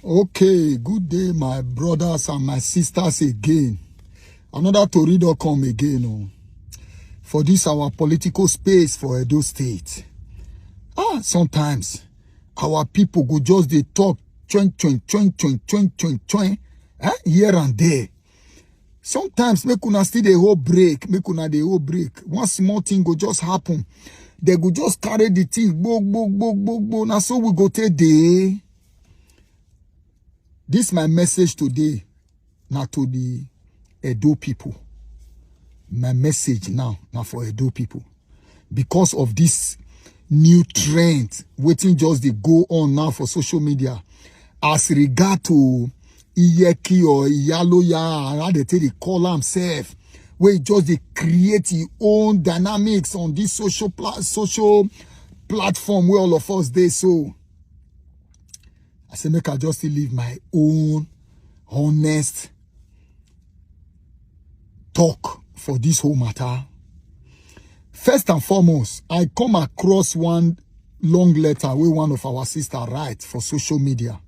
Okay, good day, my brothers and my sisters again. Another Torido come again for this our political space for Edo State. Sometimes our people go just they talk here and there. Sometimes make una still the whole break, One small thing go just happen. They go just carry the thing, bo. Now so we go take day. This my message today, now to the Edo people. My message now for Edo people. Because of this new trend, waiting just they go on now for social media. As regard to iyeki or iyaloya, how they call themselves, where just they create their own dynamics on this social platform where all of us they so. I say make I just live my own honest talk for this whole matter. First and foremost, I come across one long letter where one of our sisters write for social media.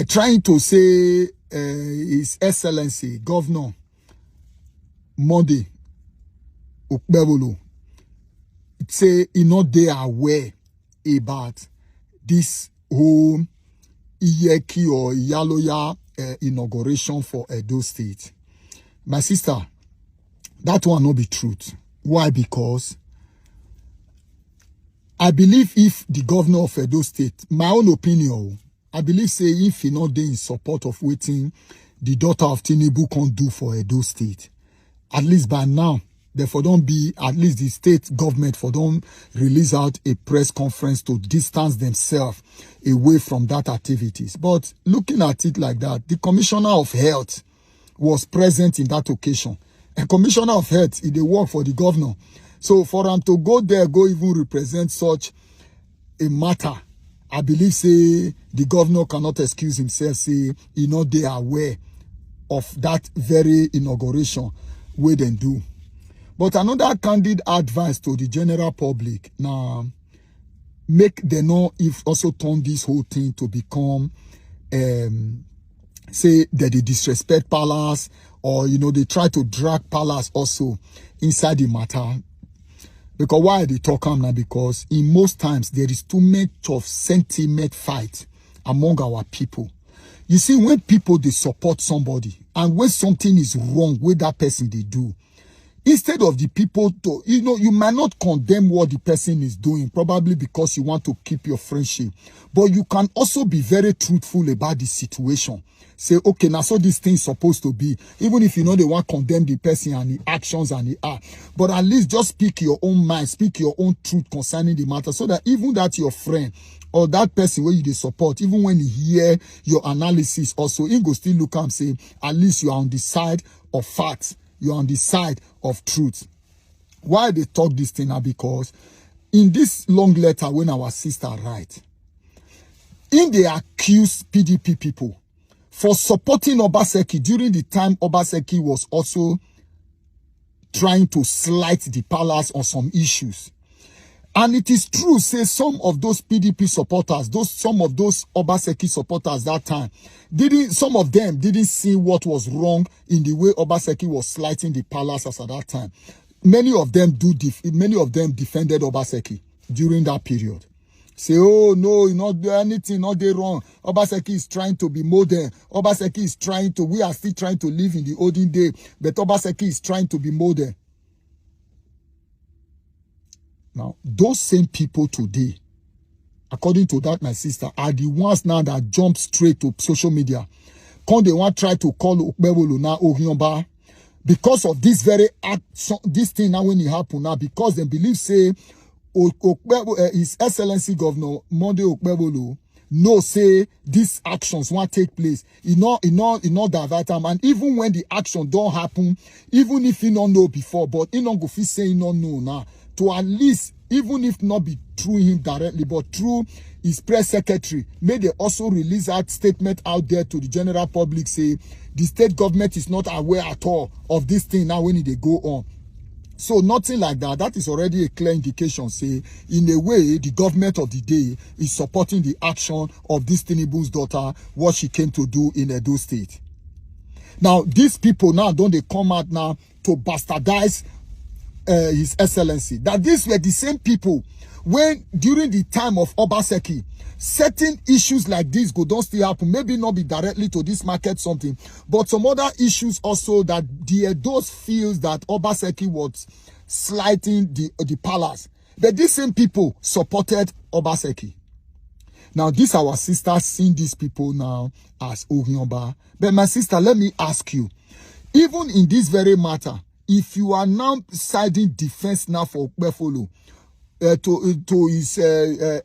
Trying to say His Excellency Governor Monday Ekp0se say he not they aware about this whole iyeki or iyaloya inauguration for Edo State. My sister, that one not be truth. Why? Because I believe if the governor of Edo State, my own opinion, I believe say if he not there in support of waiting the daughter of Tinubu can do for Edo State, at least by now, therefore don't be at least the state government for don't release out a press conference to distance themselves away from that activities. But looking at it like that, the Commissioner of Health was present in that occasion. A Commissioner of Health, they work for the governor. So for them to go there, go even represent such a matter, I believe say the governor cannot excuse himself, say he not they are aware of that very inauguration where they do. But another candid advice to the general public, now make them know if also turn this whole thing to become say that they disrespect Palace, or they try to drag Palace also inside the matter. Because why they talk now? Because in most times there is too much of sentiment fight among our people. You see, when people they support somebody, and when something is wrong with that person they do, instead of the people to, you might not condemn what the person is doing, probably because you want to keep your friendship. But you can also be very truthful about the situation. Say, okay, now so this thing is supposed to be, even if they want to condemn the person and the actions and the act. But at least just speak your own mind, speak your own truth concerning the matter, so that even that your friend or that person where you support, even when he hear your analysis also, he go still look and say, at least you are on the side of facts. You're on the side of truth. Why they talk this thing now? Because in this long letter when our sister write, they accuse PDP people for supporting Obaseki during the time Obaseki was also trying to slight the palace on some issues. And it is true, say some of those PDP supporters, some of those Obaseki supporters that time, some of them didn't see what was wrong in the way Obaseki was slighting the palace as at that time. Many of them defended Obaseki during that period. Say, oh no, not do anything, not do wrong. Obaseki is trying to be modern. Obaseki is we are still trying to live in the olden day, but Obaseki is trying to be modern. Now, those same people today, according to that, my sister, are the ones now that jump straight to social media. Come they want try to call Ekp0se now Ohiomba because of this very act, this thing now when it happen now, because they believe say His Excellency Governor Monday Ekp0se no say these actions won't take place. It not divert them. And even when the action don't happen, even if he don't know before, but he not go fit say he not know now. To at least, even if not be through him directly, but through his press secretary, may they also release that statement out there to the general public, say the state government is not aware at all of this thing now when they go on. So nothing like that. That is already a clear indication. Say, in a way, the government of the day is supporting the action of this Tinubu's daughter, what she came to do in Edo State. Now, these people now, don't they come out now to bastardize His Excellency? That these were the same people when, during the time of Obaseki, certain issues like this don't still happen. Maybe not be directly to this market something, but some other issues also that the Edos feels that Obaseki was slighting the palace. But these same people supported Obaseki. Now, this our sister seeing these people now as Ohiomba. But my sister, let me ask you, even in this very matter, if you are now siding defense now for Okpefolo, to His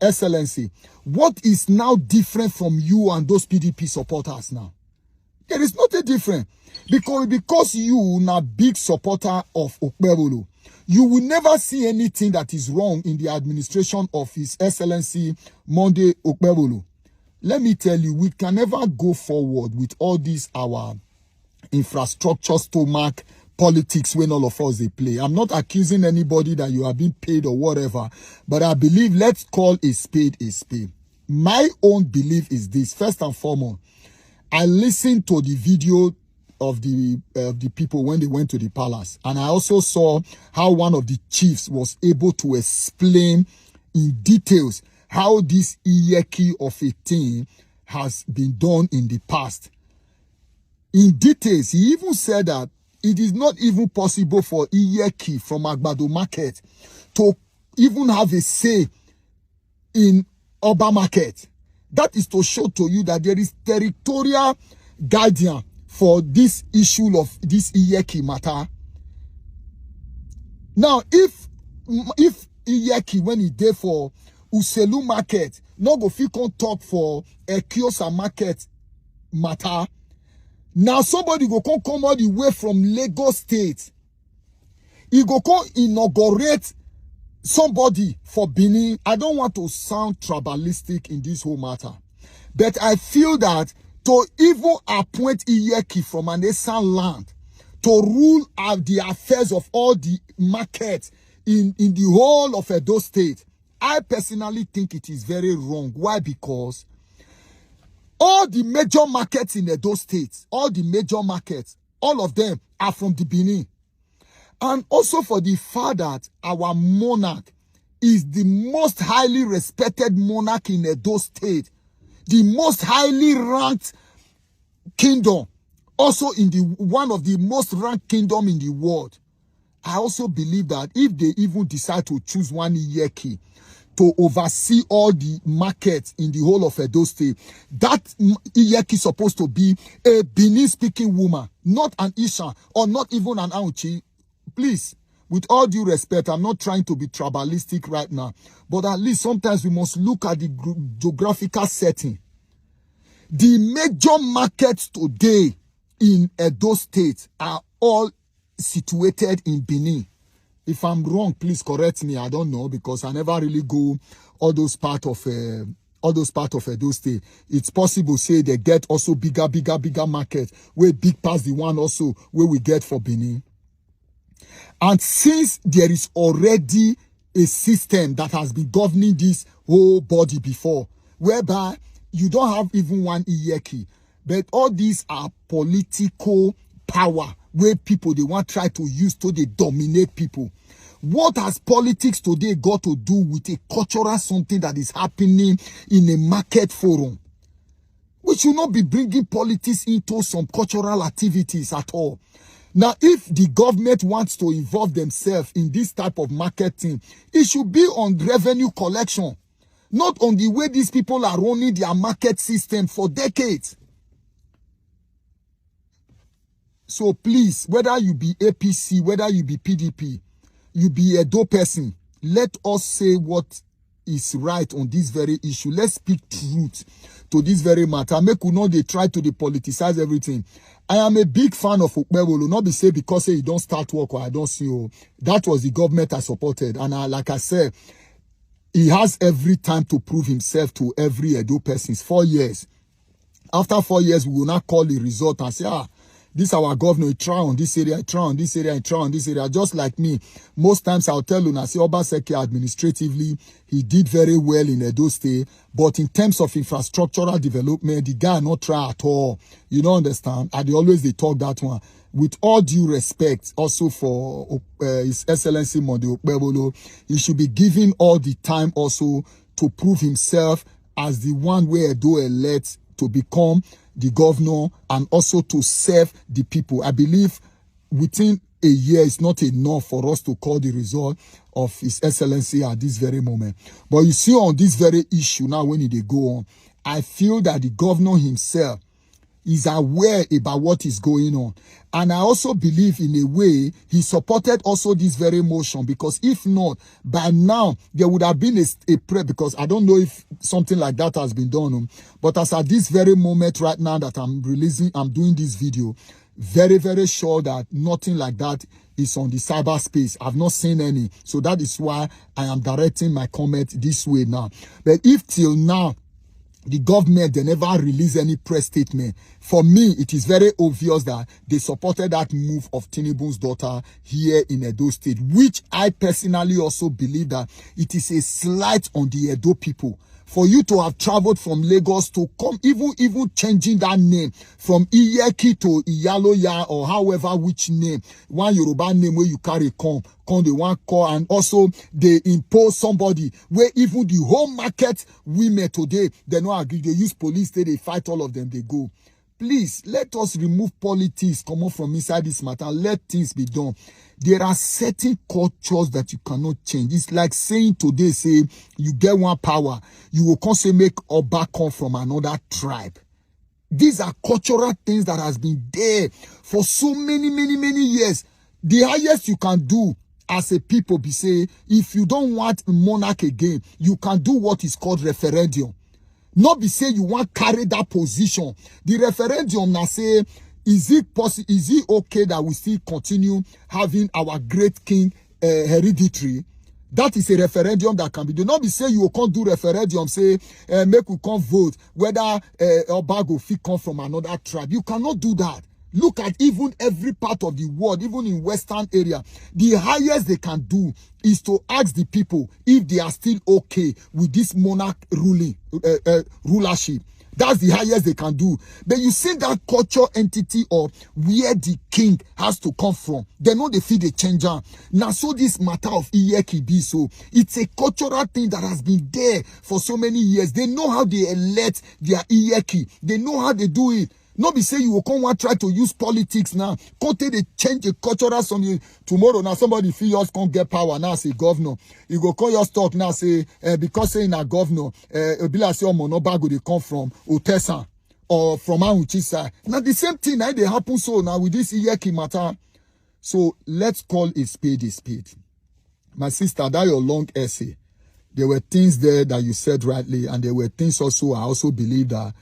Excellency, what is now different from you and those PDP supporters now? There is nothing different. Because you are big supporter of Okpefolo, you will never see anything that is wrong in the administration of His Excellency Monday Okpefolo. Let me tell you, we can never go forward with all these our infrastructure stomach politics when all of us they play. I'm not accusing anybody that you are being paid or whatever, but I believe let's call a spade a spade. My own belief is this. First and foremost, I listened to the video of the people when they went to the palace, and I also saw how one of the chiefs was able to explain in details how this iyeki of a thing has been done in the past. In details, he even said that it is not even possible for iyeki from Agbado Market to even have a say in Oba Market. That is to show to you that there is territorial guardian for this issue of this iyeki matter. Now, if iyeki, when he did for Uselu Market, no go fit come talk for Exp0se Market matter, now somebody go come all the way from Lagos State. He go come inaugurate somebody for Benin. I don't want to sound tribalistic in this whole matter, but I feel that to even appoint iyeki from an Esan land to rule out the affairs of all the markets in the whole of Edo State, I personally think it is very wrong. Why? Because all the major markets in Edo State, all the major markets, all of them are from the Benin. And also for the fact that our monarch is the most highly respected monarch in Edo State, the most highly ranked kingdom, also in the one of the most ranked kingdom in the world. I also believe that if they even decide to choose one iyeki to oversee all the markets in the whole of Edo State, that iyeki is supposed to be a Benin-speaking woman, not an Isha or not even an Auchi. Please, with all due respect, I'm not trying to be tribalistic right now, but at least sometimes we must look at the geographical setting. The major markets today in Edo State are all situated in Benin. If I'm wrong, please correct me. I don't know, because I never really go all those part of Edo State. It's possible say they get also bigger market where big past the one also where we get for Benin. And since there is already a system that has been governing this whole body before, whereby you don't have even one iyeki, but all these are political power where people, they want to try to use to they dominate people. What has politics today got to do with a cultural something that is happening in a market forum? We should not be bringing politics into some cultural activities at all. Now, if the government wants to involve themselves in this type of marketing, it should be on revenue collection, not on the way these people are running their market system for decades. So please, whether you be APC, whether you be PDP, you be a Edo person, let us say what is right on this very issue. Let's speak truth to this very matter. Make you know they try to depoliticize everything. I am a big fan of Okpefolo, not be say because say you don't start work or I don't see you. That was the government I supported. And like I said, he has every time to prove himself to every Edo person. 4 years. After 4 years, we will not call the result and say, this our governor, he try on this area, he try on this area, he try on this area. Just like me, most times I'll tell you, I say Obaseki administratively, he did very well in Edo State, but in terms of infrastructural development, the guy not try at all. You don't understand? And they talk that one. With all due respect, also for His Excellency Monde Okpebholo, he should be given all the time also to prove himself as the one where Edo elect to become the governor and also to serve the people. I believe within a year is not enough for us to call the result of His Excellency at this very moment. But you see on this very issue now when they go on, I feel that the governor himself is aware about what is going on. And I also believe in a way he supported also this very motion, because if not, by now there would have been a prayer, because I don't know if something like that has been done. But as at this very moment right now that I'm doing this video, very, very sure that nothing like that is on the cyberspace. I've not seen any. So that is why I am directing my comment this way now. But if till now, the government, they never release any press statement, for me, it is very obvious that they supported that move of Tinubu's daughter here in Edo State, which I personally also believe that it is a slight on the Edo people. For you to have traveled from Lagos to come, even changing that name from Iyeki to Iyaloya, or however which name, one Yoruba name where you carry come the one call, and also they impose somebody where even the whole market women today, they not agree, they use police, they fight all of them, they go. Please, let us remove politics, come on from inside this matter, let things be done. There are certain cultures that you cannot change. It's like saying today, say, you get one power, you will come say make Oba come from another tribe. These are cultural things that has been there for so many years. The highest you can do as a people be say, if you don't want a monarch again, you can do what is called referendum. Not be say you want carry that position. The referendum now say, is it okay that we still continue having our great king hereditary? That is a referendum that can be done. Not be say you can't do referendum, say make we can't vote whether Obago fit come from another tribe. You cannot do that. Look at even every part of the world, even in Western area, the highest they can do is to ask the people if they are still okay with this monarch rulership. That's the highest they can do. But you see that culture entity of where the king has to come from. They know they feel the change. Now, so this matter of iyeki be so. It's a cultural thing that has been there for so many years. They know how they elect their iyeki. They know how they do it. Not be say you will come and try to use politics now. Can't they change the cultural something tomorrow? Now somebody feel yours can't get power now say governor. You go call your stock now say because saying a governor be like say Monobago they come from Otesa or from Auchisa. Now the same thing now they happen so now with this iyeki matter. So let's call a spade a spade. My sister, that your long essay. There were things there that you said rightly, and there were things also I also believe that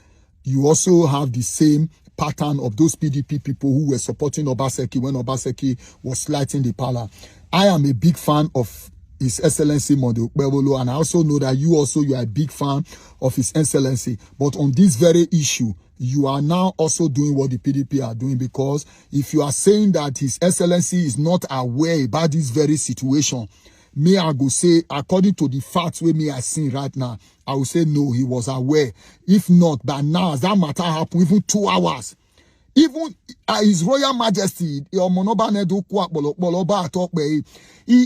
you also have the same pattern of those PDP people who were supporting Obaseki when Obaseki was lighting the power. I am a big fan of His Excellency Monde Okpebholo, and I also know that you are a big fan of His Excellency. But on this very issue, you are now also doing what the PDP are doing, because if you are saying that His Excellency is not aware about this very situation, me, I go say, according to the facts where me I see right now, I will say no, he was aware. If not, by now, as that matter happened, even 2 hours, even His Royal Majesty, he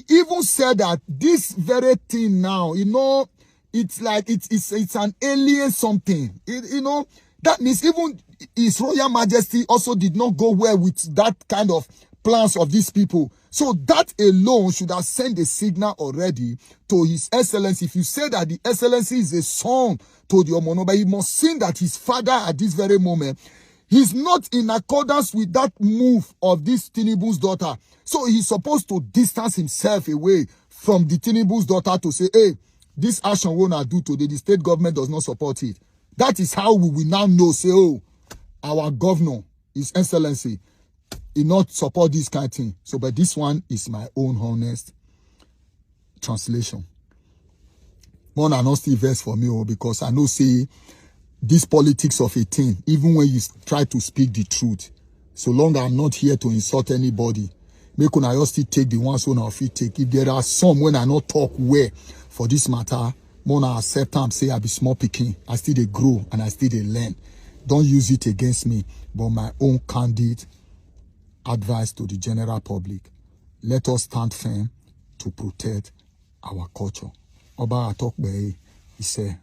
even said that this very thing now, you know, it's like it's an alien something. You know, that means even His Royal Majesty also did not go well with that kind of plans of these people. So that alone should have sent a signal already to His Excellency. If you say that the Excellency is a son to the Omonoba, he must see that his father at this very moment, he's not in accordance with that move of this Tinubu's daughter. So he's supposed to distance himself away from the Tinubu's daughter to say, hey, this action will not do today. The state government does not support it. That is how we will now know, say, oh, our governor, His Excellency, he not support this kind of thing. So, but this one is my own honest translation. More than not still verse for me, because I know say this politics of a thing, even when you try to speak the truth, So long I'm not here to insult anybody, make una just still take the ones when I fit take. If there are some when I not talk well for this matter, Mona accept them, say I be small picking. I still they grow and I still they learn. Don't use it against me, but my own candid advice to the general public. Let us stand firm to protect our culture. Oba Atokbe, he said,